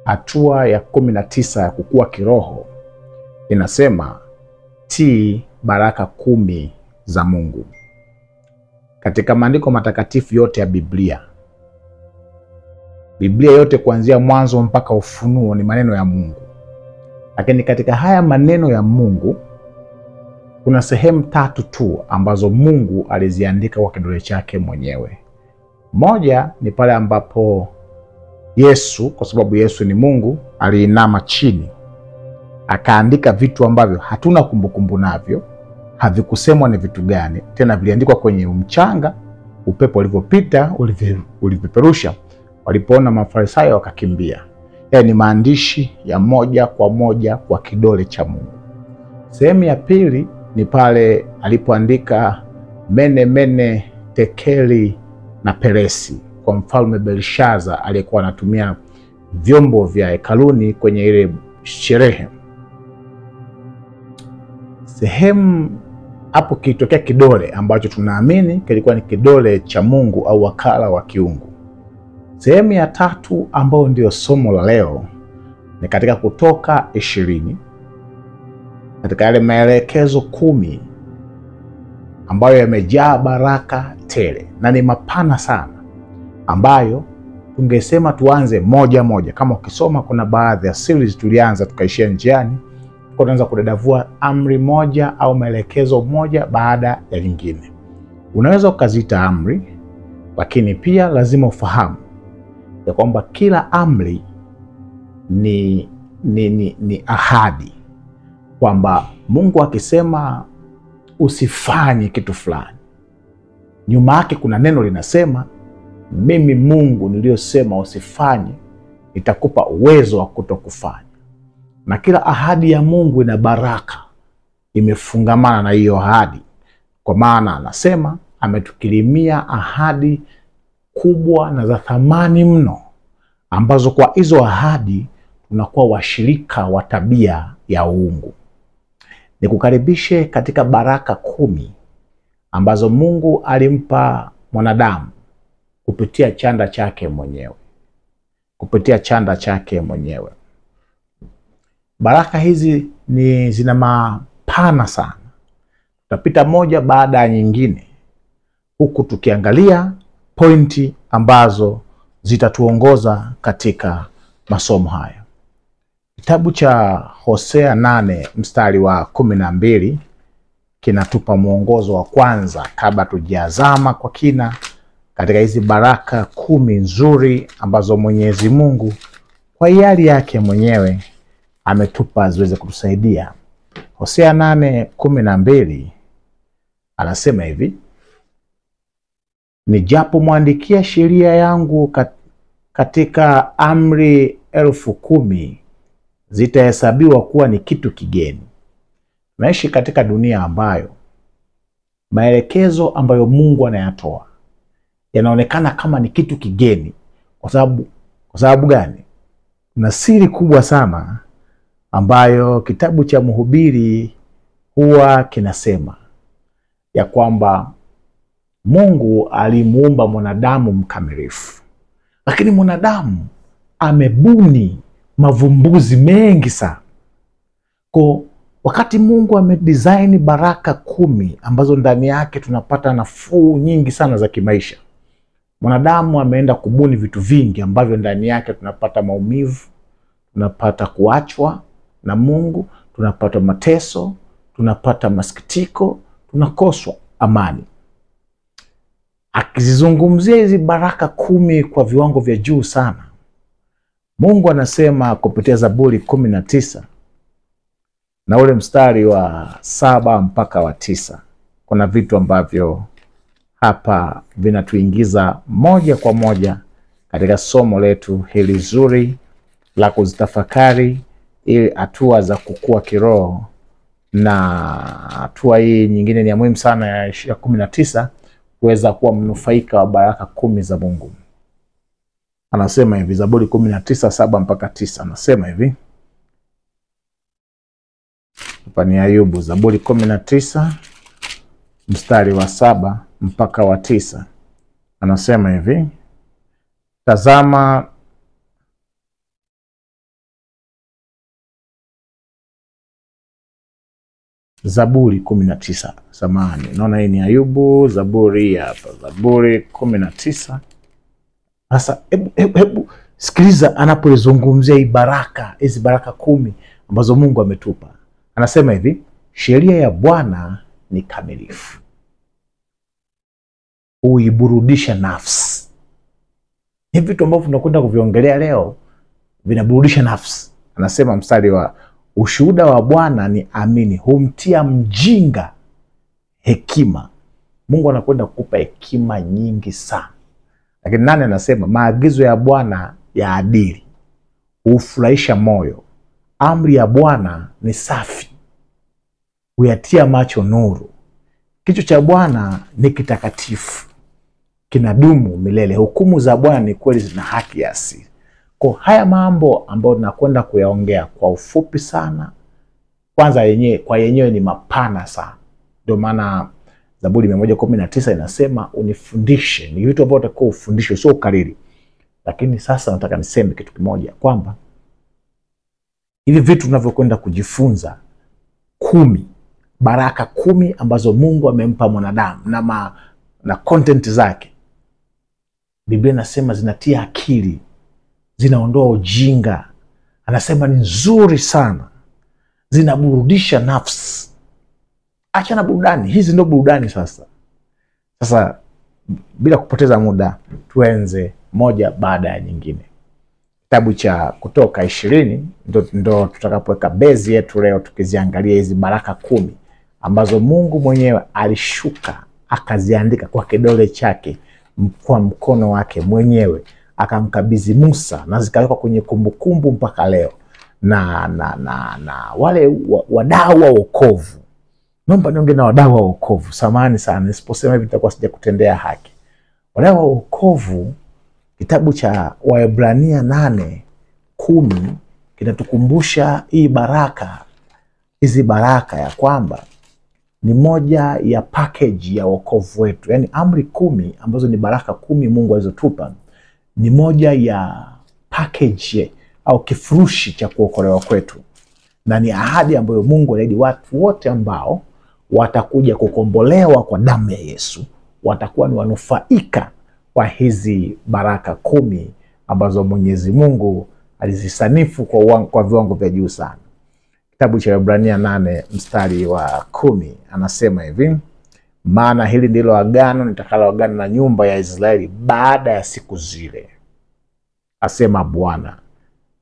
hatua ya 19 ya kukua kiroho inasema tii baraka 10 za Mungu. Katika maandiko matakatifu yote ya Biblia yote kuanzia Mwanzo mpaka Ufunuo ni maneno ya Mungu. Lakini katika haya maneno ya Mungu kuna sehemu 3 tu ambazo Mungu aliziandika kwa kidole chake mwenyewe. Moja ni pale ambapo Yesu, kwa sababu Yesu ni Mungu, aliinama chini akaandika vitu ambavyo hatuna kumbukumbu navyo, havikusemwa ni vitu gani, tena viliandikwa kwenye mchanga. Upepo ulipopita uliviperusha, walipoona Mafarisayo wakakimbia. Ni maandishi ya moja kwa kidole cha Mungu. Sehemu ya pili ni pale alipoandika mene mene tekeli na peresi kwa mfalme Belshaza aliyekuwa anatumia vyombo vya hekaluni kwenye ile sherehe. Sehemu hapo kilitokea kidole ambacho tunaamini kilikuwa ni kidole cha Mungu au wakala wa kiungu. Sehemu ya 3 ambayo ndio somo la leo ni katika Kutoka 20, katika yale maelekezo 10 ambayo yamejaa baraka tele na ni mapana sana, ambayo tungesema tuanze moja. Kama ukisoma kuna baadhi ya series tulianza tukaishia njiani, tukaanza kudadavua amri moja au maelekezo moja baada ya lingine. Unaweza ukaziita amri, lakini pia lazima ufahamu ya kwamba kila amri ni ahadi, kwamba Mungu akisema usifanye kitu fulani, nyuma yake kuna neno linasema mimi Mungu niliyosema usifanye nitakupa uwezo wa kutokufanya. Na kila ahadi ya Mungu ina baraka imefungamana na hiyo ahadi, kwa maana anasema ametukirimia ahadi kubwa na za thamani mno, ambazo kwa hizo ahadi tunakuwa washirika wa tabia ya uungu. Nikukaribishe katika baraka 10 ambazo Mungu alimpa mwanadamu kupitia chanda chake mwenyewe. Baraka hizi zina mapana sana. Tutapita moja baada ya nyingine, huku tukiangalia pointi ambazo zitatuongoza katika masomo haya. Kitabu cha Hosea 8 mstari wa 12 kinatupa mwongozo wa kwanza kabla tujazama kwa kina katika hizi baraka 10 nzuri ambazo Mwenyezi Mungu kwa hiari yake mwenyewe ametupa ziweze kutusaidia. Hosea 8:12 anasema hivi: nijapo mwandikia sheria yangu katika amri 10,000 zitahesabiwa kuwa ni kitu kigeni. Tunaishi katika dunia ambayo maelekezo ambayo Mungu anayatoa yanaonekana kama ni kitu kigeni. Kwa sababu gani? Na siri kubwa sana ambayo kitabu cha Mhubiri huwa kinasema ya kwamba Mungu alimuumba mwanadamu mkamilifu, lakini mwanadamu amebuni mavumbuzi mengi sana. Kwa wakati Mungu amedesign baraka 10 ambazo ndani yake tunapata nafuu nyingi sana za kimaisha, mwanadamu ameenda kubuni vitu vingi ambavyo ndani yake tunapata maumivu, tunapata kuachwa na Mungu, tunapata mateso, tunapata masikitiko, tunakoswa amani. Akizizungumzia hizi baraka 10 kwa viwango vya juu sana, Mungu anasema kupitia Zaburi 19 na ule mstari wa 7 mpaka wa 9. Kuna vitu ambavyo hapa vinatuingiza moja kwa moja katika somo letu hili zuri la kuzitafakari ili hatua za kukua kiroho. Na hatua hii nyingine ni ya muhimu sana ya 19 kuweza kuwa mnufaika wa baraka 10 za Mungu. Anasema hivi, Zaburi 19:7 mpaka 9, anasema hivi. Hapa ni Ayubu, Zaburi 19 mstari wa 7 mpaka wa 9. Anasema hivi: tazama Zaburi 19. Samahani, naona hii ni Ayubu, Zaburi hapa, Zaburi 19. Sasa hebu sikiliza anapozungumzia hii baraka, hizi baraka 10 ambazo Mungu ametupa. Anasema hivi, sheria ya Bwana ni kamilifu, huiburudisha nafsi. Hivi vitu ambavyo tunakwenda kuviongelea leo vinaburudisha nafsi. Anasema mstari wa ushuhuda wa Bwana ni amini, humtia mjinga hekima. Mungu anakwenda kukupa hekima nyingi sana. Lakini nani anasema maagizo ya Bwana ya adili, hufurahisha moyo. Amri ya Bwana ni safi, huyatia macho nuru. Kichwa cha Bwana ni kitakatifu, kinadumu milele. Hukumu za Bwana ni kweli, zina haki ya asili. Kwa haya mambo ambayo tunakwenda kuyaongea kwa ufupi sana, kwanza yenyewe ni mapana sana. Ndio maana Zaburi 119 inasema unifundishe. Ni vitu ambavyo utakuwa ufundishe, sio ukariri. Lakini sasa nataka niseme kitu kimoja, kwamba hivi vitu tunavyokwenda kujifunza 10, baraka 10 ambazo Mungu amempa mwanadamu na content zake, Biblia inasema zinatia akili, zinaondoa ujinga. Anasema ni nzuri sana, zinaburudisha nafsi. Acha na burudani, hizi ndio burudani sasa. Sasa bila kupoteza muda, tuenze moja baada ya nyingine. Kitabu cha Kutoka 20 ndo tutakapoweka base yetu leo, tukiziangalia hizi baraka 10 ambazo Mungu mwenyewe alishuka akaziandika kwa kidole chake, kwa mkono wake mwenyewe, akamkabidhi Musa, na zikawekwa kwenye kumbukumbu mpaka leo. Na wale wadau wa wokovu, naomba niongee na wadau wa wokovu. Samahani sana nisiposema hivi nitakuwa sijakutendea haki. Wadau wa wokovu, kitabu cha Waebrania 8:10 kinatukumbusha hii baraka, hizi baraka ya kwamba ni moja ya package ya wokovu wetu. Yani amri 10 ambazo ni baraka 10 Mungu alizotupa ni moja ya package au kifurushi cha kuokolewa kwetu, na ni ahadi ambayo Mungu aliahidi watu wote ambao watakuja kukombolewa kwa damu ya Yesu watakuwa ni wanufaika wa hizi baraka 10 ambazo Mwenyezi Mungu alizisanifu kwa viwango vya juu sana. Kitabu cha Waebrania 8 mstari wa 10 anasema hivi, maana hili ndilo agano nitakaloagana na nyumba ya Israeli baada ya siku zile, asema Bwana,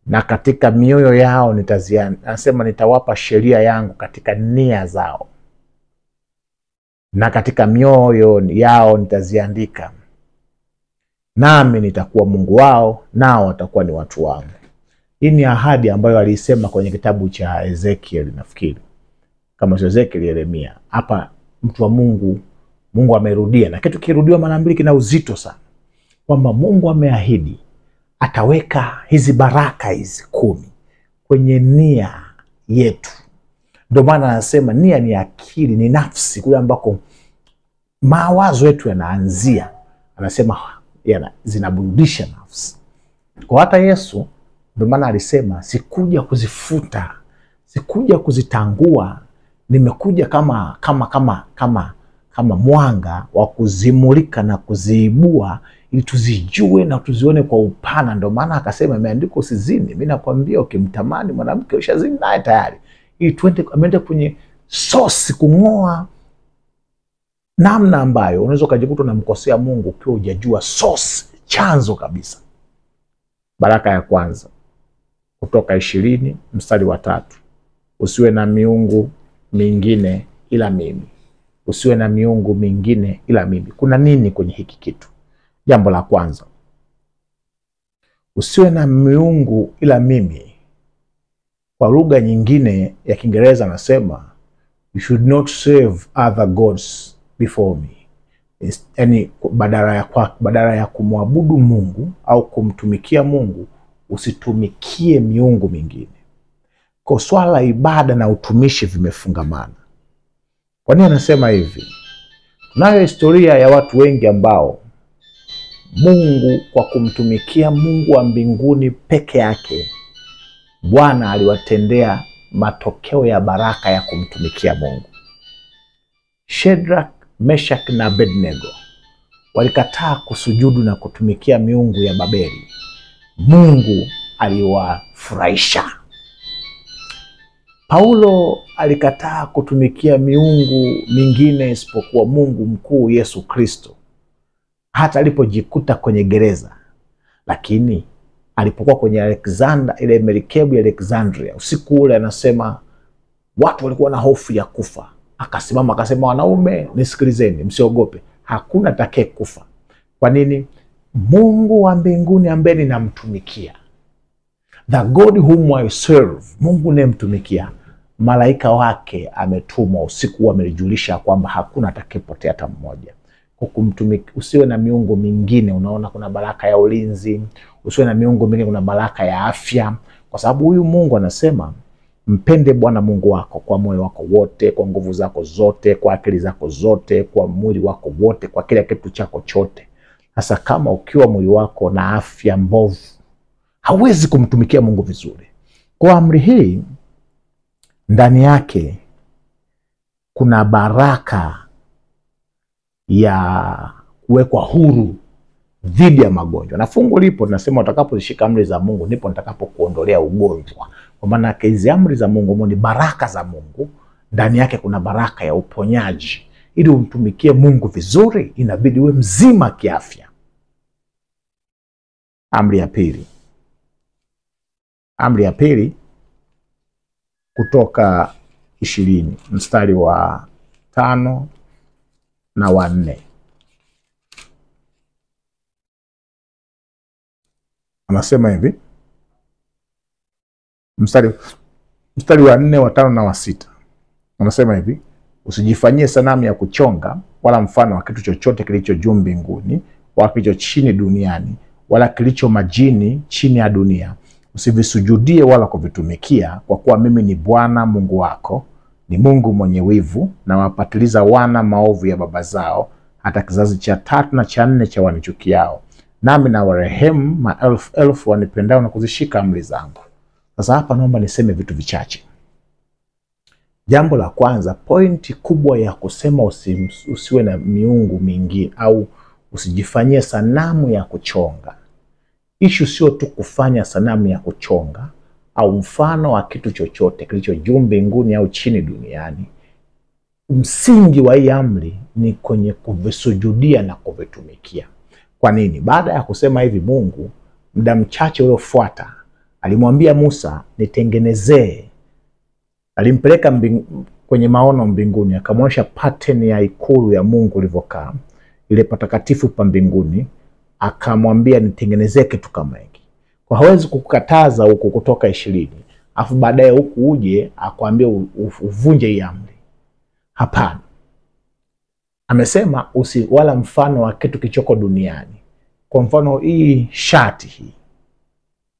na katika mioyo yao anasema nitawapa sheria yangu katika nia zao, na katika mioyo yao nitaziandika, nami nitakuwa Mungu wao, nao watakuwa ni watu wangu. Hii ni ahadi ambayo alisema kwenye kitabu cha Ezekiel, nafikiri kama sio Ezekiel, Yeremia. Hapa mtu wa Mungu amerudia, na kitu kirudiwa mara mbili kina uzito sana, kwamba Mungu ameahidi ataweka hizi baraka hizi 10 kwenye nia yetu. Ndio maana anasema nia ni akili, ni nafsi, kule ambako mawazo yetu yanaanzia. Anasema zinaburudisha nafsi. Kwa hata Yesu ndio maana alisema sikuja kuzifuta, sikuja kuzitangua, nimekuja kama mwanga wa kuzimulika na kuziibua, ili tuzijue na tuzione kwa upana. Ndio maana akasema imeandikwa usizini. Mimi nakwambia ukimtamani mwanamke ushazini naye tayari. Ili ameenda kwenye source, kung'oa namna ambayo unaweza kujikuta unamkosea Mungu ukiwa hujajua source, chanzo kabisa. Baraka ya kwanza, Kutoka 20 mstari wa 3, usiwe na miungu mingine ila mimi. Usiwe na miungu mingine ila mimi. Kuna nini kwenye hiki kitu? Jambo la kwanza, usiwe na miungu ila mimi. Kwa lugha nyingine ya Kiingereza nasema you should not serve other gods before me. Yani badala ya kumwabudu Mungu au kumtumikia Mungu, usitumikie miungu mingine. Kwa swala la ibada na utumishi vimefungamana. Kwa nini anasema hivi? Tunayo historia ya watu wengi ambao Mungu, kwa kumtumikia Mungu wa mbinguni peke yake, Bwana aliwatendea matokeo ya baraka ya kumtumikia Mungu. Shadrach, Meshach na Abednego walikataa kusujudu na kutumikia miungu ya Babeli, Mungu aliwafurahisha. Paulo alikataa kutumikia miungu mingine isipokuwa Mungu mkuu Yesu Kristo, hata alipojikuta kwenye gereza. Lakini alipokuwa kwenye ile merikebu ya Alexandria, usiku ule, anasema watu walikuwa na hofu ya kufa. Akasimama akasema, wanaume nisikilizeni, msiogope, hakuna atakaye kufa. Kwa nini? Mungu wa mbinguni ambaye ninamtumikia, the God whom I serve, Mungu ninayemtumikia, malaika wake ametumwa usiku, amelijulisha kwamba hakuna atakayepotea hata mmoja. Kumtumikia, usiwe na miungu mingine. Unaona, kuna baraka ya ulinzi. Usiwe na miungu mingine, kuna baraka ya afya, kwa sababu huyu Mungu anasema mpende Bwana Mungu wako kwa moyo wako wote, kwa nguvu zako zote, kwa akili zako zote, kwa mwili wako wote, kwa kila kitu chako chote. Sasa kama ukiwa mwili wako na afya mbovu, hauwezi kumtumikia Mungu vizuri. Kwa amri hii ndani yake kuna baraka ya kuwekwa huru dhidi ya magonjwa. Na fungu lipo linasema utakapozishika amri za Mungu ndipo nitakapokuondolea ugonjwa. Kwa maana hizi amri za Mungu ni baraka za Mungu. Ndani yake kuna baraka ya uponyaji. Ili umtumikie Mungu vizuri, inabidi uwe mzima kiafya. Amri ya pili. Amri ya pili Kutoka 20 mstari wa 5 na wa 4. Anasema hivi, mstari wa 4, wa 5 na wa 6. Anasema hivi, usijifanyie sanamu ya kuchonga wala mfano wa kitu chochote kilicho juu mbinguni wala kilicho chini duniani wala kilicho majini chini ya dunia. Usivisujudie wala kuvitumikia, kwa kuwa mimi ni Bwana Mungu wako, ni Mungu mwenye wivu, na wapatiliza wana maovu ya baba zao hata kizazi cha 3 na cha 4 cha wanichukiao. Nami na warehemu maelfu elfu wanipendao na kuzishika amri zangu. Sasa hapa naomba niseme vitu vichache. Jambo la kwanza, pointi kubwa ya kusema usiwe na miungu mingi au usijifanyie sanamu ya kuchonga. Ishu sio tu kufanya sanamu ya kuchonga au mfano wa kitu chochote kilicho juu mbinguni au chini duniani. Msingi wa hii amri ni kwenye kuvisujudia na kuvitumikia. Kwa nini? Baada ya kusema hivi, Mungu muda mchache uliofuata alimwambia Musa, nitengenezee. Alimpeleka kwenye maono mbinguni, akamwonyesha pattern ya ikulu ya Mungu ilivyokaa, ile patakatifu pa mbinguni. Akamwambia nitengenezee kitu kama hiki. Kwa hawezi kukataza huko Kutoka 20 afu baadaye huku uje akwambia uvunje hii amri. Hapana. Amesema wala mfano wa kitu kichoko duniani. Kwa mfano hii shati hii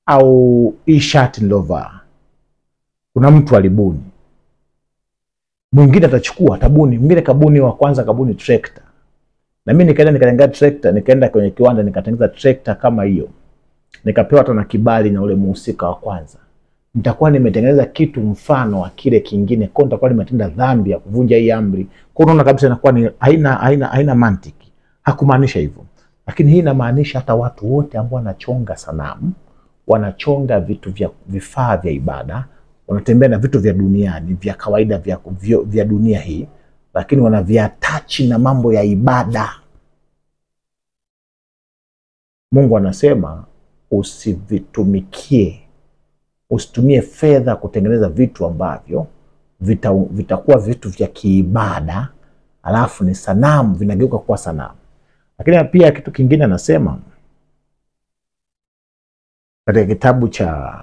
au hii shati nilovaa, kuna mtu alibuni, mwingine atachukua tabuni, mwingine kabuni wa kwanza kabuni trekta, na mimi nikaenda nikatengeneza trekta, nikaenda kwenye kiwanda nikatengeneza trekta kama hiyo, nikapewa hata na kibali na ule muhusika wa kwanza. Nitakuwa nimetengeneza kitu mfano wa kile kingine, kwa nitakuwa nimetenda dhambi ya kuvunja hii amri. Kwa unaona kabisa inakuwa ni haina mantiki. Hakumaanisha hivyo. Lakini hii inamaanisha hata watu wote ambao wanachonga sanamu, wanachonga vitu vya vifaa vya ibada, wanatembea na vitu vya duniani, vya kawaida vya dunia hii, lakini wanaviattach na mambo ya ibada. Mungu anasema usivitumikie. Usitumie fedha kutengeneza vitu ambavyo vitakuwa vitu vya kiibada, alafu ni sanamu, vinageuka kuwa sanamu. Lakini pia kitu kingine anasema katika kitabu cha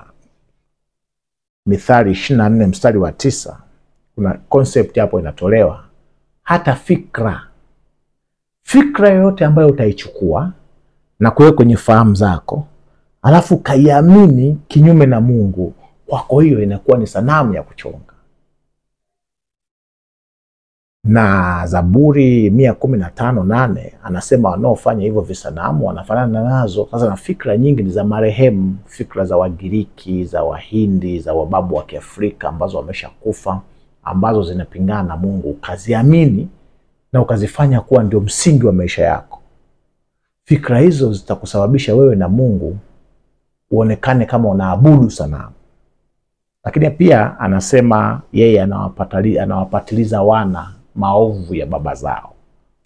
Mithali 24 mstari wa 9, kuna concept hapo inatolewa. Hata fikra yoyote ambayo utaichukua na kuweka kwenye fahamu zako, alafu kaiamini kinyume na Mungu, kwako hiyo inakuwa ni sanamu ya kuchonga. Na Zaburi 115:8 anasema wanaofanya hivyo visanamu wanafanana nazo. Sasa na fikra nyingi ni za marehemu, fikra za Wagiriki, za Wahindi, za wababu wa Kiafrika ambazo wameshakufa, ambazo zinapingana na Mungu, kaziamini na ukazifanya kuwa ndio msingi wa maisha yako, fikra hizo zitakusababisha wewe na Mungu uonekane kama unaabudu sanamu. Lakini pia anasema yeye anawapatiliza wana maovu ya baba zao.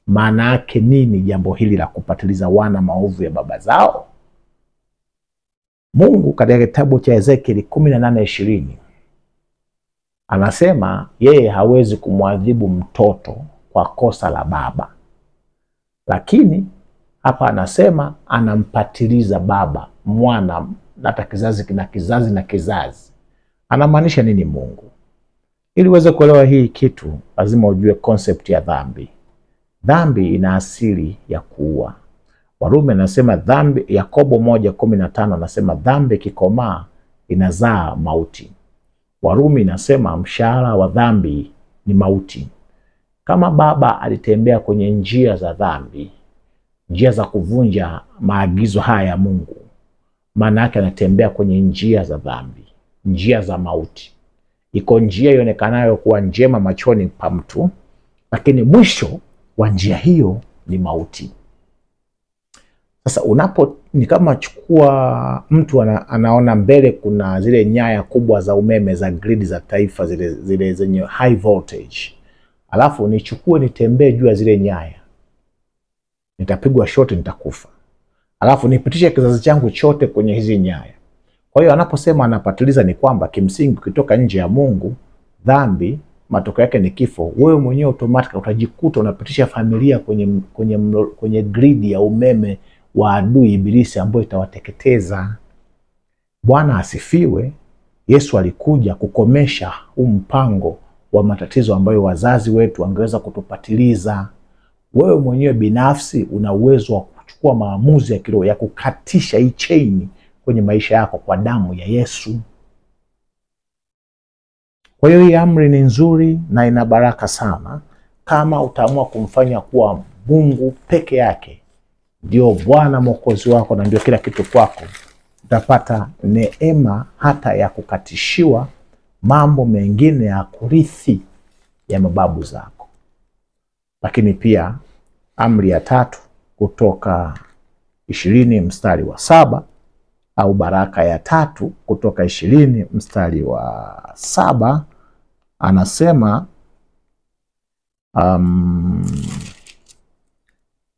Maana yake nini jambo hili la kupatiliza wana maovu ya baba zao? Mungu katika kitabu cha Ezekieli 18:20 anasema yeye hawezi kumwadhibu mtoto kwa kosa la baba, lakini hapa anasema anampatiliza baba mwana hata kizazi na kizazi na kizazi. Anamaanisha nini Mungu? Ili uweze kuelewa hii kitu, lazima ujue concept ya dhambi. Dhambi ina asili ya kuua. Warumi anasema dhambi, Yakobo 1:15 anasema dhambi ikikomaa inazaa mauti. Warumi inasema mshahara wa dhambi ni mauti. Kama baba alitembea kwenye njia za dhambi, njia za kuvunja maagizo haya ya Mungu, maana yake anatembea kwenye njia za dhambi, njia za mauti. Iko njia ionekanayo kuwa njema machoni pa mtu, lakini mwisho wa njia hiyo ni mauti. Sasa ni kama chukua mtu anaona mbele kuna zile nyaya kubwa za umeme za grid za taifa, zile zenye high voltage. Alafu nichukue nitembee juu ya zile nyaya, nitapigwa short, nitakufa. Alafu nipitishe kizazi changu chote kwenye hizi nyaya. Kwa hiyo anaposema anapatiliza ni kwamba kimsingi ukitoka nje ya Mungu, dhambi matokeo yake ni kifo. Wewe mwenyewe automatically utajikuta unapitisha familia kwenye grid ya umeme wa adui Ibilisi ambayo itawateketeza. Bwana asifiwe. Yesu alikuja kukomesha huu mpango wa matatizo ambayo wazazi wetu wangeweza kutupatiliza. Wewe mwenyewe binafsi una uwezo wa kuchukua maamuzi ya kiroho ya kukatisha hii chain kwenye maisha yako kwa damu ya Yesu. Kwa hiyo hii amri ni nzuri na ina baraka sana kama utaamua kumfanya kuwa Mungu peke yake ndio Bwana Mwokozi wako na ndio kila kitu kwako. Utapata neema hata ya kukatishiwa mambo mengine ya kurithi ya mababu zako. Lakini pia amri ya 3 Kutoka 20:7 au baraka ya 3 Kutoka 20:7 anasema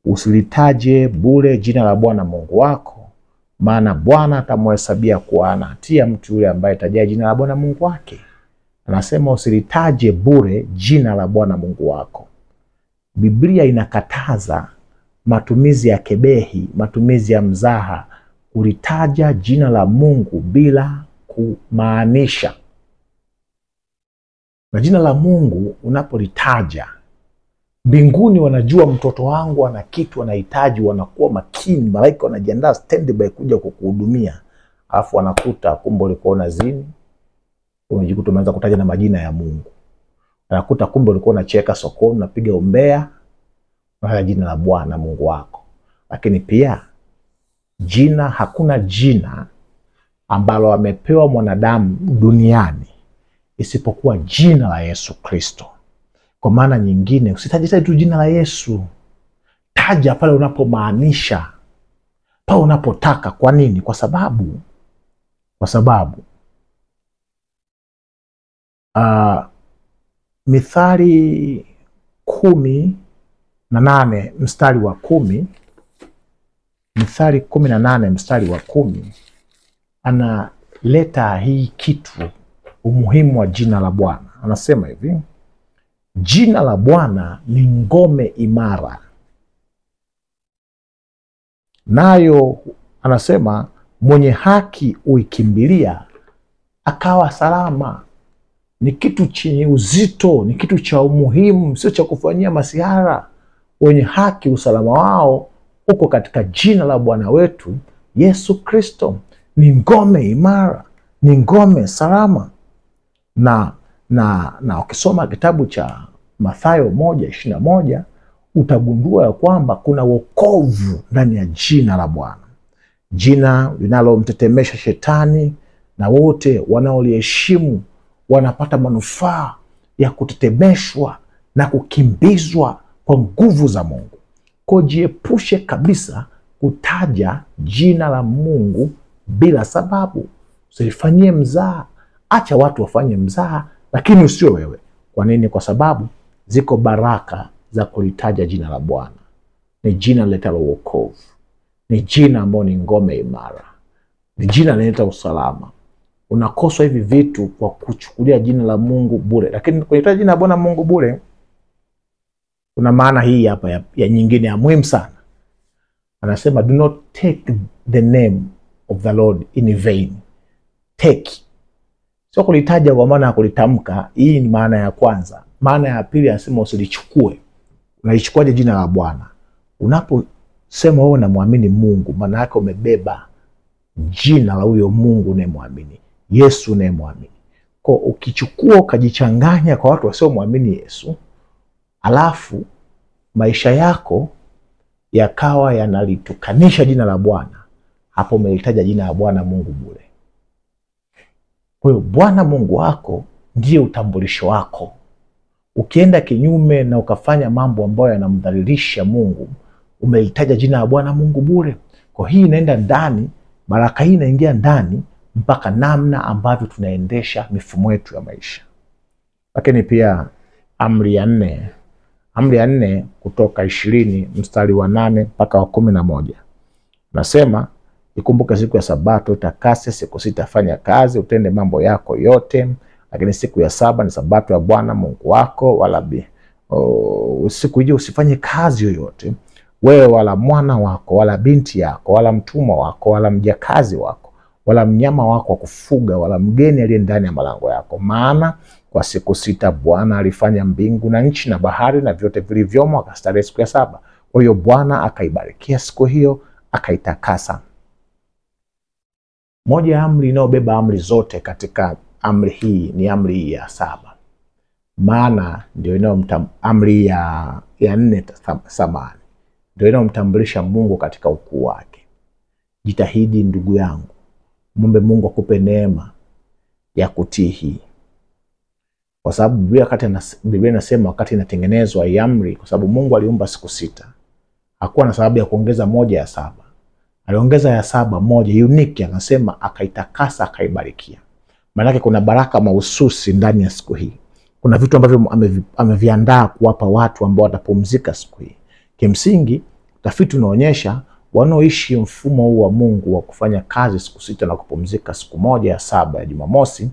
usilitaje bure jina la Bwana Mungu wako, maana Bwana atamhesabia kuwa hana hatia mtu yule ambaye ataja jina la Bwana Mungu wake. Anasema usilitaje bure jina la Bwana Mungu wako. Biblia inakataza matumizi ya kebehi, matumizi ya mzaha, kulitaja jina la Mungu bila kumaanisha. Na jina la Mungu unapolitaja, mbinguni wanajua mtoto wangu ana kitu anahitaji, wanakuwa makini, malaika wanajiandaa standby kuja kukuhudumia. Alafu wanakuta kumbe ulikuwa unazini, unajikuta umeanza kutaja na majina ya Mungu. Anakuta kumbe ulikuwa unacheka sokoni, unapiga umbea, na jina la Bwana Mungu wako. Lakini pia hakuna jina ambalo amepewa mwanadamu duniani isipokuwa jina la Yesu Kristo. Kwa maana nyingine, usitaje tu jina la Yesu. Taja pale unapomaanisha, pale unapotaka. Kwa nini? Kwa sababu Mithali 18:10, Mithali 18:10 analeta hii kitu, umuhimu wa jina la Bwana. Anasema hivi: jina la Bwana ni ngome imara, nayo anasema mwenye haki uikimbilia akawa salama. Ni kitu chenye uzito, ni kitu cha umuhimu, sio cha kufanyia masihara. Wenye haki usalama wao uko katika jina la Bwana wetu Yesu Kristo. Ni ngome imara, ni ngome salama. Na ukisoma kitabu cha Mathayo 1:21 utagundua ya kwamba kuna wokovu ndani ya jina la Bwana, jina linalomtetemesha shetani, na wote wanaoliheshimu wanapata manufaa ya kutetemeshwa na kukimbizwa kwa nguvu za Mungu. Kwa jiepushe kabisa kutaja jina la Mungu bila sababu. Usifanyie mzaha. Acha watu wafanye mzaha, lakini usio wewe. Kwa nini? Kwa sababu ziko baraka za kulitaja jina la Bwana. Ni jina liletalo wokovu. Ni jina ambalo ni ngome imara. Ni jina linaleta usalama. Unakoswa hivi vitu kwa kuchukulia jina la Mungu bure. Lakini kulitaja jina la Bwana Mungu bure, kuna maana hii hapa ya nyingine ya muhimu sana. Anasema do not take the name of the Lord in vain. Take. Sio kulitaja kwa maana ya kulitamka. Hii ni maana ya kwanza. Maana ya pili anasema usilichukue. Unalichukuaje jina la Bwana? Unaposema wewe unamwamini Mungu, maana yake umebeba jina la huyo Mungu unayemwamini, Yesu unayemwamini. Kwa ukichukua ukajichanganya kwa watu wasiomwamini Yesu, alafu maisha yako yakawa yanalitukanisha jina la Bwana, hapo umelitaja jina la Bwana Mungu bure. Kwa hiyo Bwana Mungu wako ndiye utambulisho wako. Ukienda kinyume na ukafanya mambo ambayo yanamdhalilisha Mungu, umelitaja jina la Bwana Mungu bure. Kwa hii inaenda ndani, baraka hii inaingia ndani mpaka namna ambavyo tunaendesha mifumo yetu ya maisha. Lakini pia amri ya 4. Amri ya 4 Kutoka 20 mstari wa 8 mpaka wa 11. Nasema, ikumbuke siku ya Sabato, utakase, siku 6 fanya kazi, utende mambo yako yote, lakini siku ya 7 ni Sabato ya Bwana Mungu wako, wala siku hiyo usifanye kazi yoyote, wewe wala mwana wako wala binti yako wala mtumwa wako wala mjakazi wako wala mnyama wako wa kufuga wala mgeni aliye ndani ya malango yako. Maana kwa siku 6 Bwana alifanya mbingu na nchi na bahari na vyote vilivyomo, akastarehe siku ya 7. Kwa hiyo Bwana akaibarikia siku hiyo, akaitakasa. Moja ya amri inayobeba amri zote katika amri hii ni amri hii ya 7. Maana ndio amri ya 4 samani. Ndio inayomtambulisha Mungu katika ukuu wake. Jitahidi ndugu yangu, muombe Mungu akupe neema ya kutii hii. Kwa sababu Biblia inasema wakati inatengenezwa hii amri, kwa sababu Mungu aliumba siku 6, hakuwa na sababu ya kuongeza moja ya 7. Aliongeza ya 7 moja unique, anasema akaitakasa, akaibarikia. Maana yake kuna baraka mahususi ndani ya siku hii. Kuna vitu ambavyo ameviandaa kuwapa watu ambao watapumzika siku hii. Kimsingi, utafiti unaonyesha wanaoishi mfumo huu wa Mungu wa kufanya kazi siku 6 na kupumzika siku moja ya 7 ya Jumamosi,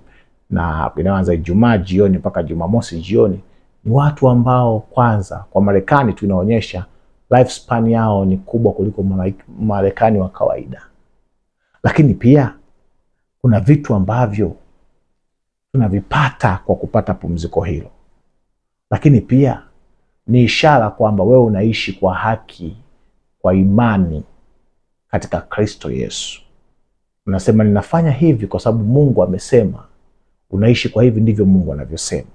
na inaanza Ijumaa jioni mpaka Jumamosi jioni, ni watu ambao kwanza kwa Marekani tu inaonyesha lifespan yao ni kubwa kuliko Marekani wa kawaida. Lakini pia kuna vitu ambavyo tunavipata kwa kupata pumziko hilo. Lakini pia ni ishara kwamba wewe unaishi kwa haki, kwa imani katika Kristo Yesu. Unasema ninafanya hivi kwa sababu Mungu amesema. Unaishi kwa hivi ndivyo Mungu anavyosema.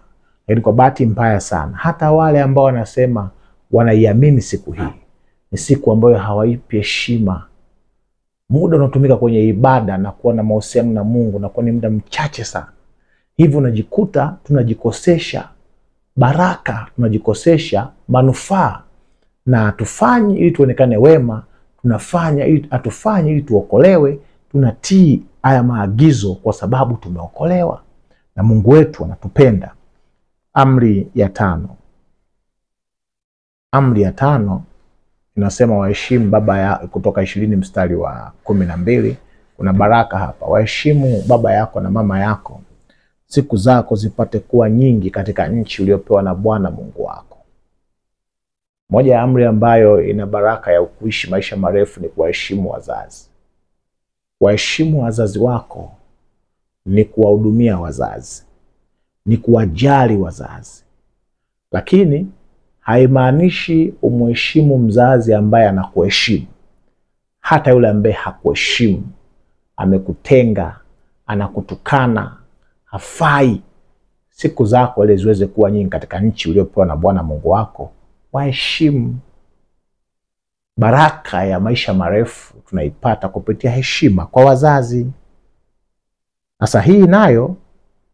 Lakini kwa bahati mbaya sana, hata wale ambao wanasema wanaiamini siku hii, ni siku ambayo hawaipi heshima. Muda unaotumika kwenye ibada na kuwa na mahusiano na Mungu na kuwa ni muda mchache sana. Hivyo unajikuta tunajikosesha baraka, tunajikosesha manufaa, na hatufanyi ili tuonekane wema, hatufanye ili tuokolewe. Tunatii haya maagizo kwa sababu tumeokolewa na Mungu wetu anatupenda. Amri ya 5. Amri ya 5 inasema waheshimu baba ya, kutoka 20 mstari wa 12. Kuna baraka hapa. Waheshimu baba yako na mama yako, siku zako zipate kuwa nyingi katika nchi uliyopewa na Bwana Mungu wako. Moja ya amri ambayo ina baraka ya kuishi maisha marefu ni kuwaheshimu wazazi. Waheshimu wazazi wako ni kuwahudumia wazazi, ni kuwajali wazazi. Lakini haimaanishi umheshimu mzazi ambaye anakuheshimu. Hata yule ambaye hakuheshimu, amekutenga, anakutukana, hafai, siku zako ili ziweze kuwa nyingi katika nchi uliyopewa na Bwana Mungu wako, waheshimu. Baraka ya maisha marefu tunaipata kupitia heshima kwa wazazi. Sasa hii nayo,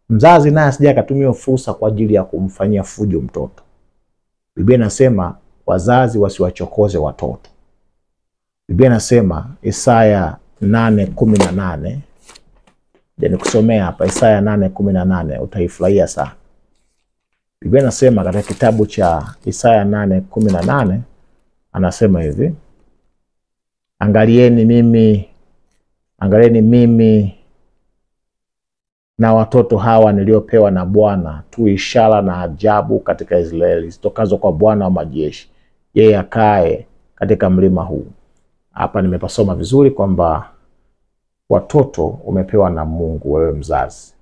mzazi naye asije akatumia fursa kwa ajili ya kumfanyia fujo mtoto. Biblia inasema wazazi wasiwachokoze watoto. Biblia inasema Isaya 8:18. Nikusomea hapa Isaya 8:18, utaifurahia sana. Biblia inasema katika kitabu cha Isaya 8:18, anasema hivi: Angalieni mimi na watoto hawa niliopewa na Bwana, tu ishara na ajabu katika Israeli zitokazo kwa Bwana wa majeshi, yeye akae katika mlima huu. Hapa nimepasoma vizuri kwamba watoto umepewa na Mungu. Wewe mzazi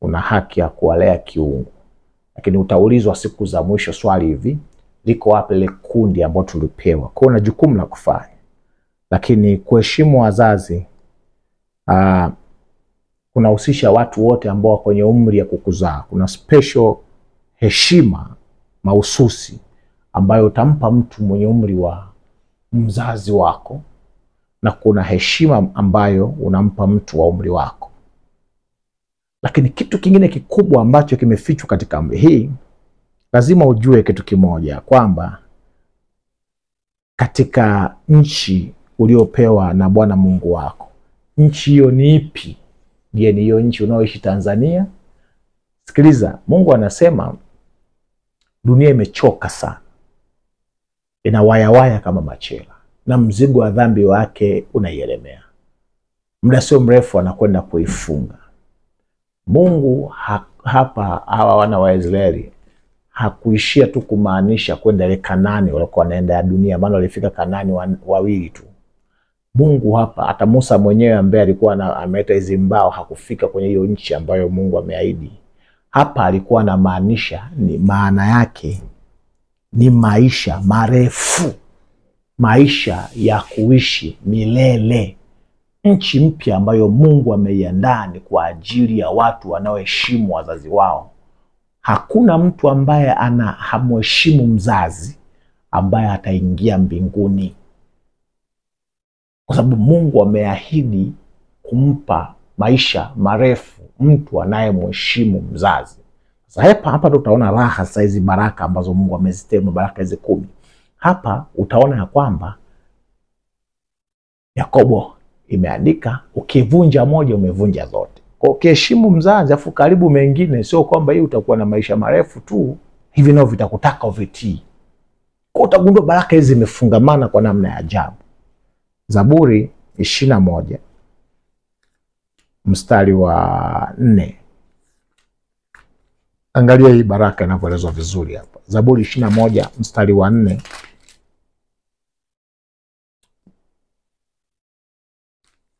una haki ya kuwalea kiungu, lakini utaulizwa siku za mwisho swali hivi: liko wapi ile kundi ambalo tulipewa? Kwa una jukumu la kufanya, lakini kuheshimu wazazi kunahusisha watu wote ambao kwenye umri ya kukuzaa. Kuna special heshima mahususi ambayo utampa mtu mwenye umri wa mzazi wako, na kuna heshima ambayo unampa mtu wa umri wako. Lakini kitu kingine kikubwa ambacho kimefichwa katika amri hii, lazima ujue kitu kimoja, kwamba katika nchi uliopewa na Bwana Mungu wako, nchi hiyo ni ipi? Je, ni hiyo nchi unaoishi Tanzania? Sikiliza, Mungu anasema dunia imechoka sana, inawayawaya kama machela, na mzigo wa dhambi wake unaielemea. Muda sio mrefu anakwenda kuifunga. Mungu hapa hawa wana wa Israeli hakuishia tu kumaanisha kwenda ile Kanaani walikuwa wanaenda ya dunia, maana walifika Kanaani wawili tu. Mungu hapa, hata Musa mwenyewe ambaye alikuwa ameleta hizo mbao hakufika kwenye hiyo nchi ambayo Mungu ameahidi. Hapa alikuwa anamaanisha, ni maana yake ni maisha marefu, maisha ya kuishi milele. Nchi mpya ambayo Mungu ameiandaa ni kwa ajili ya watu wanaoheshimu wazazi wao. Hakuna mtu ambaye hamheshimu mzazi ambaye ataingia mbinguni, kwa sababu Mungu ameahidi kumpa maisha marefu mtu anayemheshimu mzazi. Sasa hapa tutaona raha sasa, hizi baraka ambazo Mungu amezitema, baraka hizi 10. Hapa utaona ya kwamba Yakobo imeandika ukivunja moja umevunja zote. Kwa ukiheshimu mzazi afu karibu mengine, sio kwamba hii utakuwa na maisha marefu tu, hivi nao vitakutaka uvitii. Kwa utagundua baraka hizi zimefungamana kwa namna ya ajabu. Zaburi 21 mstari wa 4. Angalia hii baraka inavyoelezwa vizuri hapa. Zaburi 21 mstari wa 4.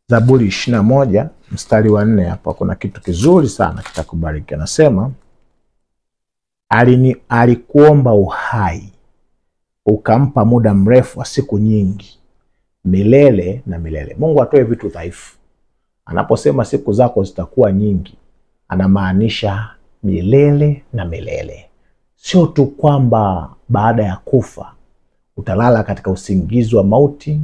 Zaburi 21 mstari wa 4, hapa kuna kitu kizuri sana kitakubariki. Anasema alikuomba uhai, ukampa muda mrefu wa siku nyingi, milele na milele. Mungu atoe vitu dhaifu. Anaposema siku zako zitakuwa nyingi, anamaanisha milele na milele. Sio tu kwamba baada ya kufa utalala katika usingizi wa mauti,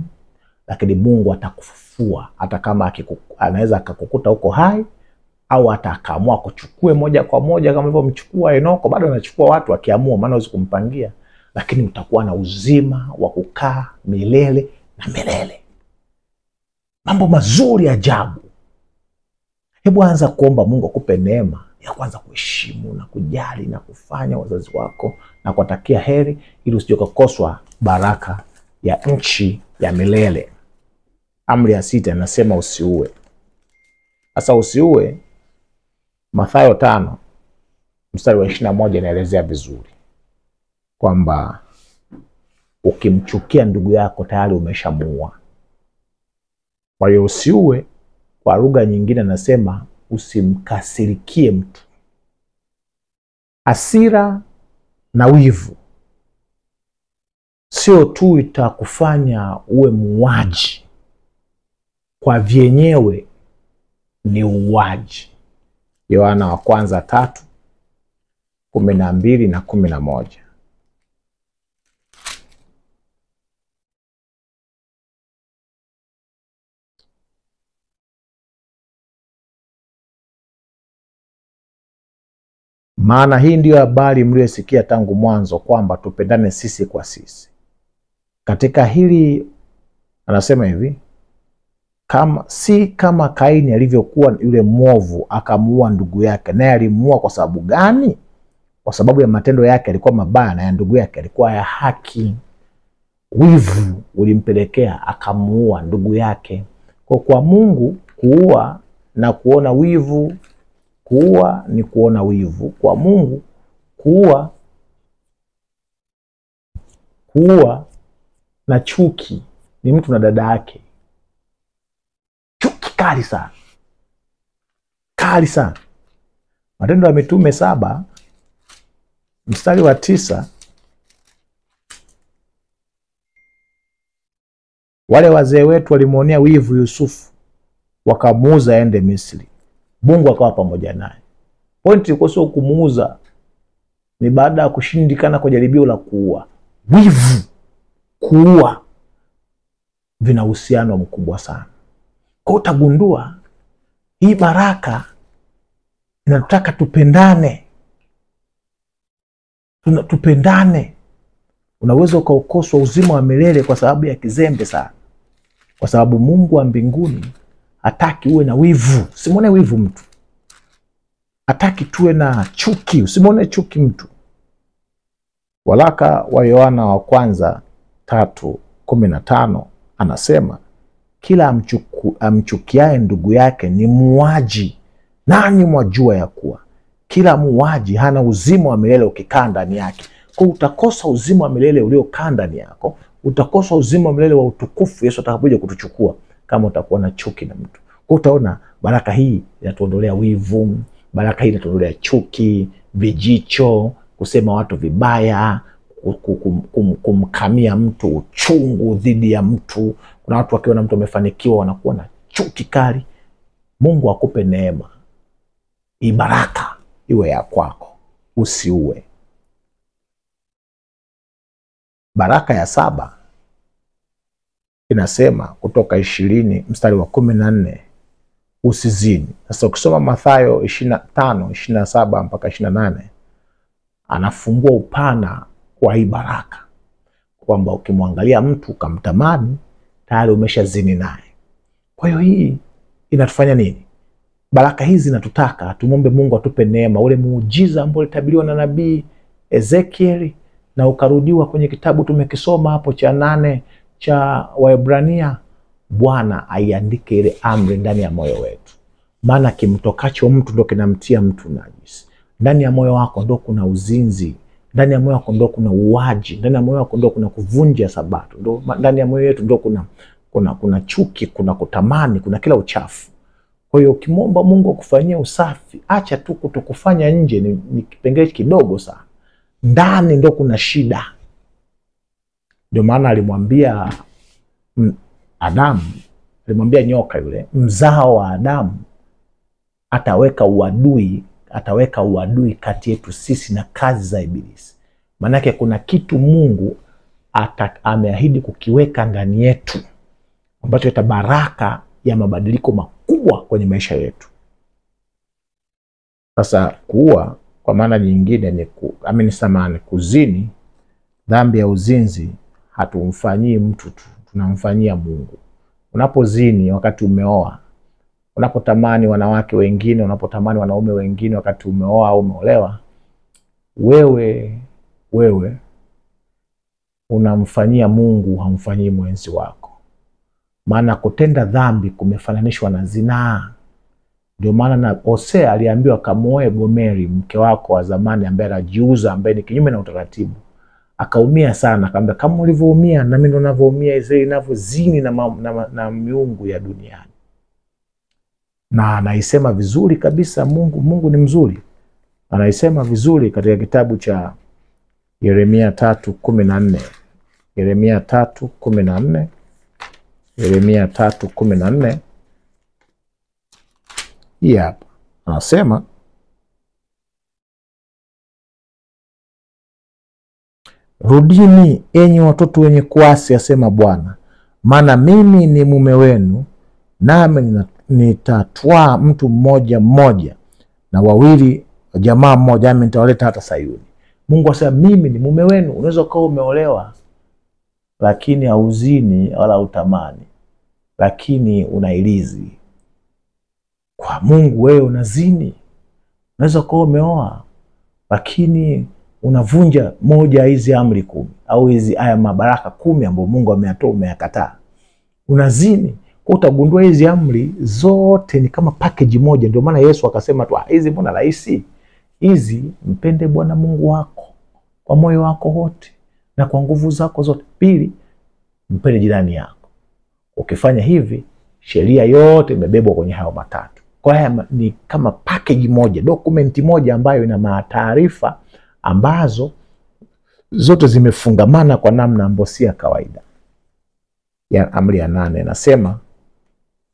lakini Mungu atakufufua. Hata kama anaweza akakukuta huko hai, au atakaamua kuchukue moja kwa moja kama hivyo mchukua Enoko. Bado anachukua watu akiamua, maana huwezi kumpangia, lakini utakuwa na uzima wa kukaa milele na milele. Mambo mazuri ajabu. Hebu anza kuomba Mungu akupe neema ya kwanza kuheshimu na kujali na kufanya wazazi wako na kuwatakia heri, ili usije kukoswa baraka ya nchi ya milele. Amri ya 6 inasema usiue. Sasa usiue, Mathayo 5 mstari wa 21 inaelezea vizuri kwamba ukimchukia ndugu yako tayari umeshamuua. Kwa hiyo usiue, kwa lugha nyingine anasema usimkasirikie mtu. Hasira na wivu sio tu itakufanya uwe muuaji, kwa vyenyewe ni uuaji. Yohana wa kwanza 3:12 na 11. Maana hii ndiyo habari mliyosikia tangu mwanzo, kwamba tupendane sisi kwa sisi. Katika hili anasema hivi, si kama Kaini alivyokuwa yule mwovu akamuua ndugu yake. Naye alimuua kwa sababu gani? Kwa sababu ya matendo yake alikuwa mabaya na ya ndugu yake alikuwa ya haki. Wivu ulimpelekea akamuua ndugu yake. Kwa Mungu kuua na kuona wivu, kuua ni kuona wivu. Kwa Mungu kuua na chuki ni mtu na dada yake. Chuki kali sana. Kali sana. Matendo ya Mitume 7 mstari wa 9, wale wazee wetu walimuonea wivu Yusufu, wakamuuza aende Misri. Mungu akawa pamoja naye. Pointi iko sio kumuuza, ni baada ya kushindikana kwa jaribio la kuua. Wivu, kuua vina uhusiano mkubwa sana. Kwa utagundua hii baraka inataka tupendane. Tupendane. Unaweza ukaukoswa uzima wa milele kwa sababu ya kizembe sana. Kwa sababu Mungu wa mbinguni hataki uwe na wivu. Usimwone wivu mtu. Hataki tuwe na chuki. Usimwone chuki mtu. Waraka wa Yohana wa kwanza 3:15 anasema, kila amchukiaye ndugu yake ni muuaji. Nanyi mwajua ya kuwa kila muuaji hana uzima wa milele ukikaa ndani yake. Kwa utakosa uzima wa milele uliokaa ndani yako. Utakosa uzima wa milele wa utukufu Yesu atakapokuja kutuchukua kama utakuwa na chuki na mtu. Kwa utaona baraka hii inatuondolea wivu, baraka hii inatuondolea chuki, vijicho, kusema watu vibaya, kumkamia mtu, uchungu dhidi ya mtu. Kuna watu wakiona mtu amefanikiwa wanakuwa na chuki kali. Mungu akupe neema. Hii baraka iwe ya kwako, usiue. Baraka ya 7 inasema Kutoka 20 mstari wa 14, usizini. Sasa ukisoma Mathayo 25:27 mpaka 28, anafungua upana wa hii baraka, kwamba ukimwangalia mtu ukamtamani tayari umeshazini naye. Kwa hiyo hii inatufanya nini? Baraka hizi zinatutaka tumombe Mungu atupe neema. Ule muujiza ambao ulitabiriwa na nabii Ezekieli na ukarudiwa kwenye kitabu tumekisoma hapo cha 8 cha Waebrania, Bwana aiandike ile amri ndani ya moyo wetu. Maana kimtokacho mtu ndo kinamtia mtu najisi. Ndani ya moyo wako ndo kuna uzinzi, ndani ya moyo wako ndo kuna uaji, ndani ya moyo wako ndo kuna kuvunja sabato, ndo ndani ya moyo wetu ndo kuna chuki, kuna kutamani, kuna kila uchafu. Kwa hiyo ukimwomba Mungu akufanyie usafi, acha tu kutokufanya nje, ni kipengele kidogo sana. Ndani ndo kuna shida. Ndio maana alimwambia Adamu, alimwambia nyoka yule, mzao wa Adamu ataweka uadui kati yetu sisi na kazi za Ibilisi. Maana kuna kitu Mungu ameahidi kukiweka ndani yetu ambacho ita baraka ya mabadiliko makubwa kwenye maisha yetu. Sasa kuua kwa maana nyingine ni kuzini. Dhambi ya uzinzi hatumfanyii mtu tu, tunamfanyia Mungu. Unapozini wakati umeoa, unapotamani wanawake wengine, unapotamani wanaume wengine wakati umeoa au umeolewa, wewe unamfanyia Mungu, hamfanyii mwenzi wako. Maana kutenda dhambi kumefananishwa na zinaa. Ndio maana na Hosea aliambiwa kamuoe Gomeri, mke wako wa zamani ambaye anajiuza, ambaye ni kinyume na utaratibu. Akaumia sana, akamwambia kama ulivyoumia na mimi ndo ninavyoumia, Israeli inavyozini na miungu ya duniani. Na anaisema vizuri kabisa. Mungu ni mzuri. Anaisema vizuri katika kitabu cha Yeremia 3:14. Yeremia 3:14. Yeremia 3:14. Hii hapa anasema, rudini enyi watoto wenye kuasi, asema Bwana, maana mimi ni mume wenu, nami nitatwaa mtu mmoja mmoja na wawili jamaa mmoja nitawaleta hata Sayuni. Mungu asema mimi ni mume wenu. Unaweza kuwa umeolewa lakini hauzini wala utamani, lakini unailizi. Kwa Mungu wewe unazini. Unaweza kuwa umeoa lakini unavunja moja hizi amri 10 au hizi haya mabaraka 10 ambayo Mungu ameyatoa umeyakataa. Unazini. Kwa utagundua hizi amri zote ni kama package moja. Ndio maana Yesu akasema tu hizi mbona rahisi? Hizi, mpende Bwana Mungu wako kwa moyo wako wote na kwa nguvu zako zote. Pili, mpende jirani yako. Ukifanya hivi, sheria yote imebebwa kwenye hayo matatu. Kwa hiyo ni kama package moja, document moja ambayo ina mataarifa ambazo zote zimefungamana kwa namna ambayo si ya kawaida. Ya amri ya 8 nasema,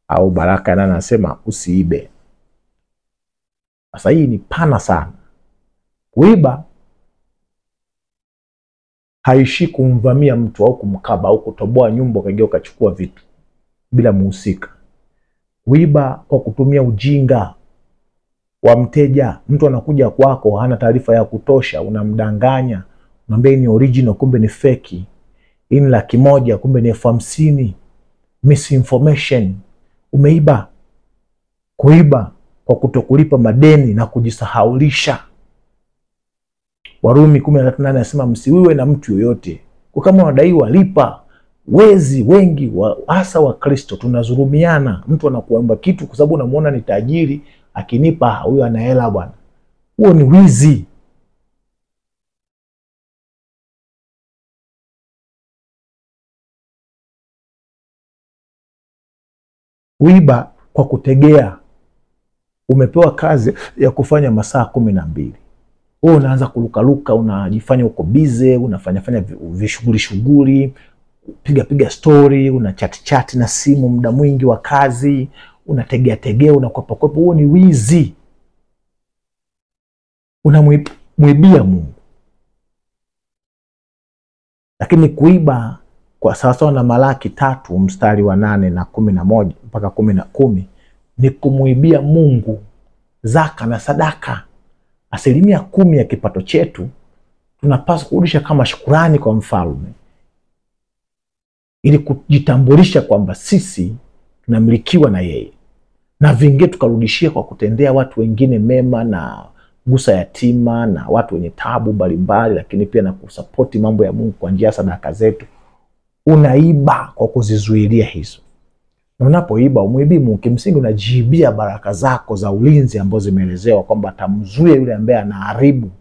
au baraka ya 8 nasema usiibe. Sasa hii ni pana sana. Kuiba haishi kumvamia mtu au kumkaba au kutoboa nyumba ukageuka ukachukua vitu bila muhusika. Kuiba kwa kutumia ujinga wa mteja. Mtu anakuja kwako hana taarifa ya kutosha, unamdanganya, unamwambia ni original kumbe ni fake. Hii ni 100,000 kumbe ni 50,000. Misinformation. Umeiba. Kuiba kwa kutokulipa madeni na kujisahaulisha. Warumi 13:8 anasema msiwiwe na mtu yoyote. Kwa kama unadaiwa lipa. Wezi wengi hasa wa Kristo tunazurumiana. Mtu anakuomba kitu kwa sababu unamuona ni tajiri, akinipa huyo ana hela bwana. Huo ni wizi. Kuiba kwa kutegea. Umepewa kazi ya kufanya masaa 12. Wewe unaanza kurukaruka, unajifanya uko busy, unafanya shughuli, piga story, una chat na simu muda mwingi wa kazi, unategea, unakwepa. Huo ni wizi. Unamwibia Mungu. Lakini kuiba kwa sawasawa na Malaki 3 mstari wa 8 na 11 mpaka 10 ni kumuibia Mungu zaka na sadaka. 10% ya kipato chetu tunapaswa kurudisha kama shukrani kwa mfalme, ili kujitambulisha kwamba sisi tunamilikiwa na yeye, na vingine tukarudishia kwa kutendea watu wengine mema na gusa yatima na watu wenye tabu mbalimbali, lakini pia na kusapoti mambo ya Mungu kwa njia sadaka zetu. Unaiba kwa kuzizuilia hizo. Na unapoiba umuibi Mungu, kimsingi unajibia baraka zako za ulinzi ambazo zimeelezewa kwamba atamzuia yule ambaye anaharibu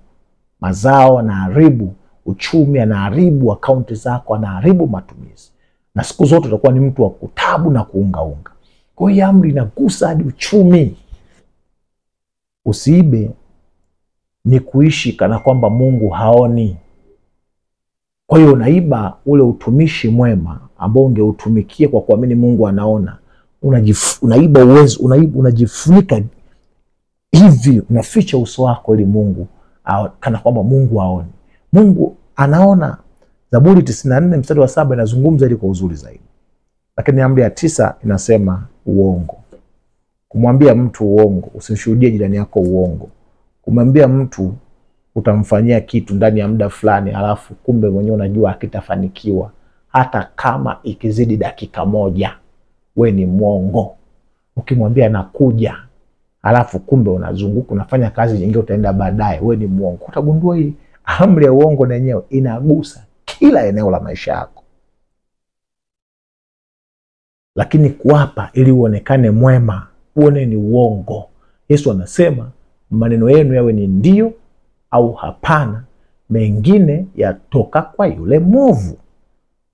mazao, anaharibu uchumi, anaharibu akaunti zako, anaharibu matumizi. Na siku zote utakuwa ni mtu wa kutabu na kuungaunga. Kwa hiyo amri inagusa hadi uchumi. Usiibe ni kuishi kana kwamba Mungu haoni. Kwa hiyo unaiba ule utumishi mwema ambao ungeutumikia kwa kuamini Mungu anaona. Unaiba uwezo, unajifunika hivi, unaficha uso wako ili Mungu kana kwamba Mungu haoni. Mungu anaona. Zaburi 94 mstari wa 7 inazungumza ili kwa uzuri zaidi. Lakini amri ya 9 inasema uongo. Kumwambia mtu uongo, usimshuhudie jirani yako uongo. Kumwambia mtu utamfanyia kitu ndani ya muda fulani, alafu kumbe mwenyewe unajua hakitafanikiwa, hata kama ikizidi dakika 1, we ni mwongo. Ukimwambia nakuja, alafu kumbe unazunguka unafanya kazi nyingine utaenda baadaye, we ni mwongo. Utagundua hii amri ya uongo na yenyewe inagusa kila eneo la maisha yako. Lakini kuapa ili uonekane mwema, uone ni uongo. Yesu anasema maneno yenu yawe ni ndio au hapana, mengine yatoka kwa yule mwovu.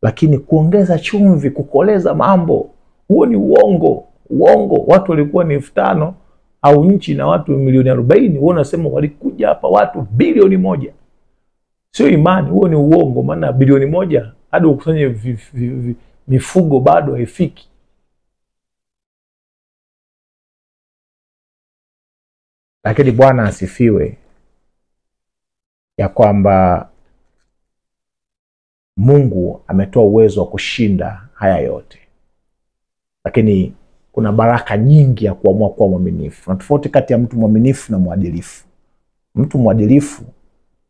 Lakini kuongeza chumvi, kukoleza mambo, huo ni uongo. Uongo. Watu walikuwa ni 5,000 au nchi na watu milioni 40, wewe unasema walikuja hapa watu bilioni 1. Sio imani, huo ni uongo. Maana bilioni 1 hadi ukusanye mifugo bado haifiki. Lakini Bwana asifiwe ya kwamba Mungu ametoa uwezo wa kushinda haya yote. Lakini kuna baraka nyingi ya kuamua kuwa mwaminifu. Na tofauti kati ya mtu mwaminifu na mwadilifu. Mtu mwadilifu,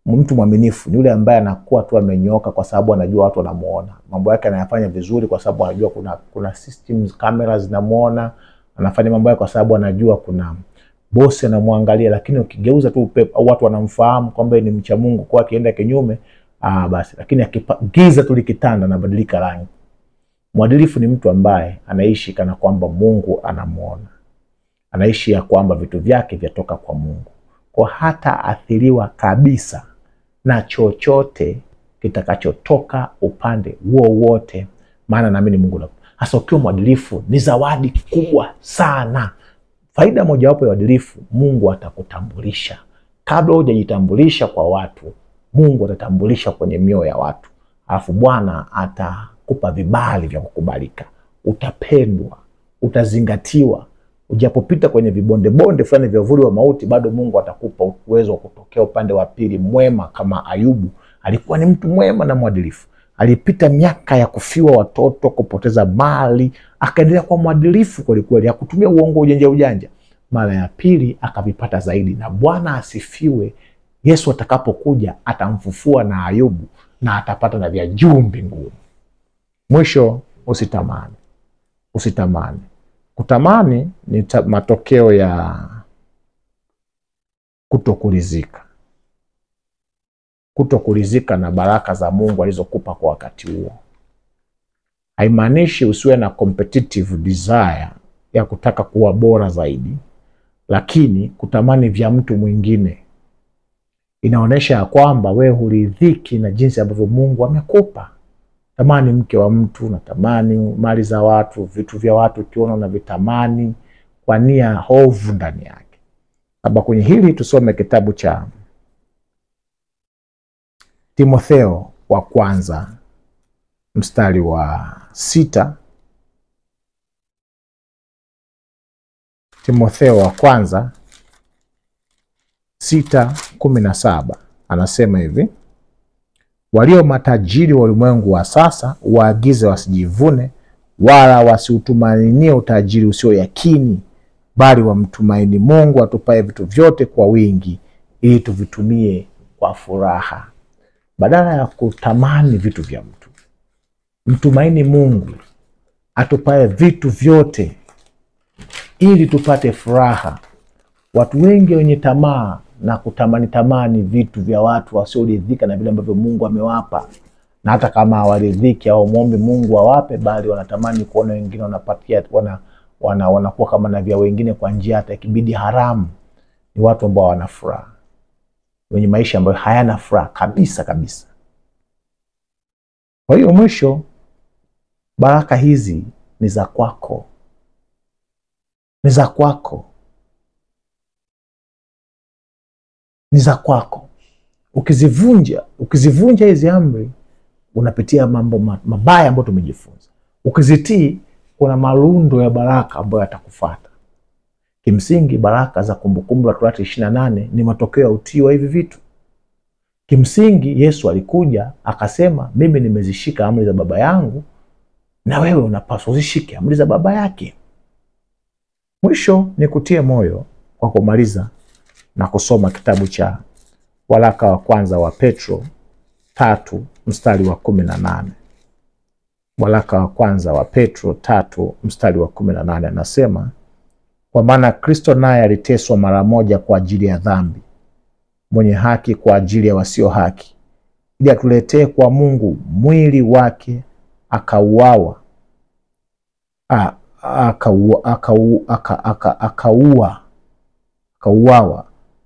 mtu mwaminifu ni yule ambaye anakuwa tu amenyooka kwa sababu anajua watu wanamuona. Mambo yake anayafanya vizuri kwa sababu anajua kuna systems, cameras zinamuona. Anafanya mambo yake kwa sababu anajua kuna bosi anamwangalia. Lakini ukigeuza tu upepo au watu wanamfahamu kwamba ni mcha Mungu, kwa akienda kinyume basi. Lakini akigiza tu likitanda na badilika rangi. Mwadilifu ni mtu ambaye anaishi kana kwamba Mungu anamuona. Anaishi ya kwamba vitu vyake vyatoka kwa Mungu. Kwa hata athiriwa kabisa na chochote kitakachotoka upande wowote, maana naamini Mungu na hasa ukiwa mwadilifu ni zawadi kubwa sana. Faida moja wapo ya uadilifu, Mungu atakutambulisha. Kabla hujajitambulisha kwa watu, Mungu atatambulisha kwenye mioyo ya watu. Alafu Bwana atakupa vibali vya kukubalika. Utapendwa, utazingatiwa. Ujapopita kwenye vibonde fulani vya uvuli wa mauti, bado Mungu atakupa uwezo wa kutokea upande wa pili mwema. Kama Ayubu alikuwa ni mtu mwema na mwadilifu. Alipita miaka ya kufiwa watoto, kupoteza mali, akaendelea kuwa mwadilifu kweli kweli, hakutumia uongo ujanja. Mara ya pili akavipata zaidi. Na Bwana asifiwe, Yesu atakapokuja atamfufua na Ayubu na atapata na vya juu mbinguni. Mwisho, usitamani. Usitamani. Kutamani ni matokeo ya kutokuridhika. Kutokuridhika na baraka za Mungu alizokupa kwa wakati huo. Haimaanishi usiwe na competitive desire ya kutaka kuwa bora zaidi, lakini kutamani vya mtu mwingine inaonesha ya kwamba wewe huridhiki na jinsi ambavyo Mungu amekupa. Tamani mke wa mtu, na tamani mali za watu, vitu vya watu, ukiona na vitamani kwa nia hovu ndani yake. Haba kwenye hili tusome kitabu cha Timotheo wa kwanza mstari wa 6. Timotheo wa kwanza 6:17 anasema hivi: walio matajiri wa ulimwengu wa sasa waagize wasijivune wala wasiutumainie utajiri usio yakini, bali wamtumaini Mungu atupaye vitu vyote kwa wingi, ili tuvitumie kwa furaha. Badala ya kutamani vitu vya mtu, mtumaini Mungu atupaye vitu vyote ili tupate furaha. Watu wengi wenye tamaa na kutamani vitu vya watu wasioridhika na vile ambavyo Mungu amewapa, na hata kama hawaridhiki au muombe Mungu awape, bali wanatamani kuona wengine wanapatia, wanakuwa kama na vya wengine kwa njia hata ikibidi haramu. Ni watu ambao wana furaha, wenye maisha ambayo hayana furaha kabisa. Kwa hiyo mwisho, baraka hizi ni za kwako. Ni za kwako. Ni za kwako. Ukizivunja hizi amri, unapitia mambo mabaya ambayo tumejifunza. Ukizitii, kuna malundo ya baraka ambayo yatakufuata. Kimsingi baraka za Kumbukumbu la Torati 28 ni matokeo ya utii wa hivi vitu. Kimsingi Yesu alikuja akasema, mimi nimezishika amri za baba yangu, na wewe unapaswa uzishike amri za baba yake. Mwisho ni kutie moyo kwa kumaliza na kusoma kitabu cha waraka wa kwanza wa Petro 3 mstari wa 18. Waraka wa kwanza wa Petro 3 mstari wa 18 anasema, kwa maana Kristo naye aliteswa mara moja kwa ajili ya dhambi, mwenye haki kwa ajili ya wasio haki, ili atuletee kwa Mungu mwili wake akauawa,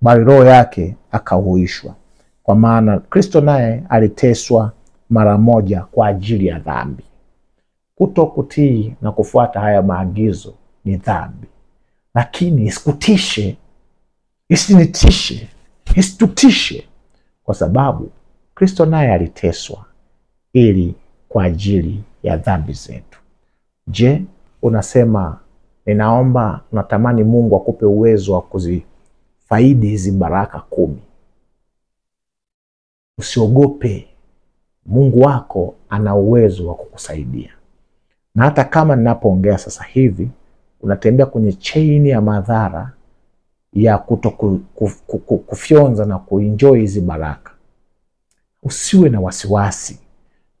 bali roho yake akahuishwa. Kwa maana Kristo naye aliteswa mara moja kwa ajili ya dhambi. Kutokutii na kufuata haya maagizo ni dhambi. Lakini isikutishe, isinitishe, isitutishe, kwa sababu Kristo naye aliteswa ili kwa ajili ya dhambi zetu. Je, unasema ninaomba, unatamani Mungu akupe uwezo wa kuzifaidi hizi baraka 10? Usiogope, Mungu wako ana uwezo wa kukusaidia. Na hata kama ninapoongea sasa hivi unatembea kwenye chain ya madhara ya kufyonza na kuenjoy hizi baraka. Usiwe na wasiwasi.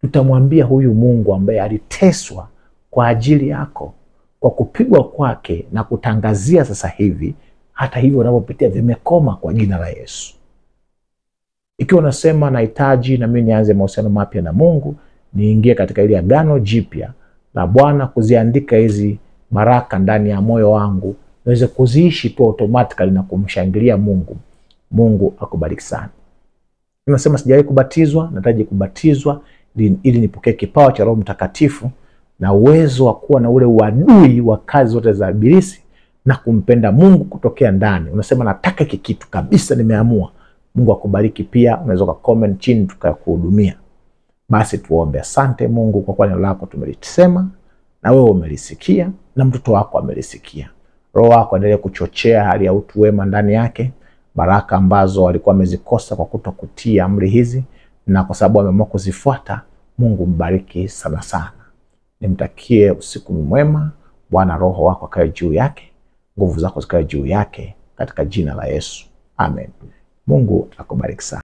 Tutamwambia huyu Mungu ambaye aliteswa kwa ajili yako, kwa kupigwa kwake na kutangazia sasa hivi, hata hivyo unavyopitia vimekoma kwa jina la Yesu. Ikiwa unasema nahitaji na mimi nianze mahusiano mapya na Mungu, niingie katika ile agano jipya na Bwana kuziandika hizi baraka ndani ya moyo wangu, niweze kuziishi tu automatically na kumshangilia Mungu. Mungu akubariki sana. Unasema sijawahi kubatizwa, nahitaji kubatizwa ili nipokee kipawa cha Roho Mtakatifu na uwezo wa kuwa na ule uadui wa kazi zote za ibilisi na kumpenda Mungu kutokea ndani. Unasema nataka hiki kitu kabisa, nimeamua. Mungu akubariki pia. Unaweza comment chini tukakuhudumia. Basi tuombe. Asante Mungu kwa kuwa neno lako tumelisema na wewe umelisikia na mtoto wako amelisikia. Roho wako endelee kuchochea hali ya utu wema ndani yake, baraka ambazo walikuwa wamezikosa kwa kutokutii amri hizi na kwa sababu wameamua kuzifuata. Mungu mbariki sana sana. Nimtakie usiku mwema. Bwana Roho wako akae juu yake, nguvu zako zikae juu yake katika jina la Yesu. Amen. Mungu akubariki sana.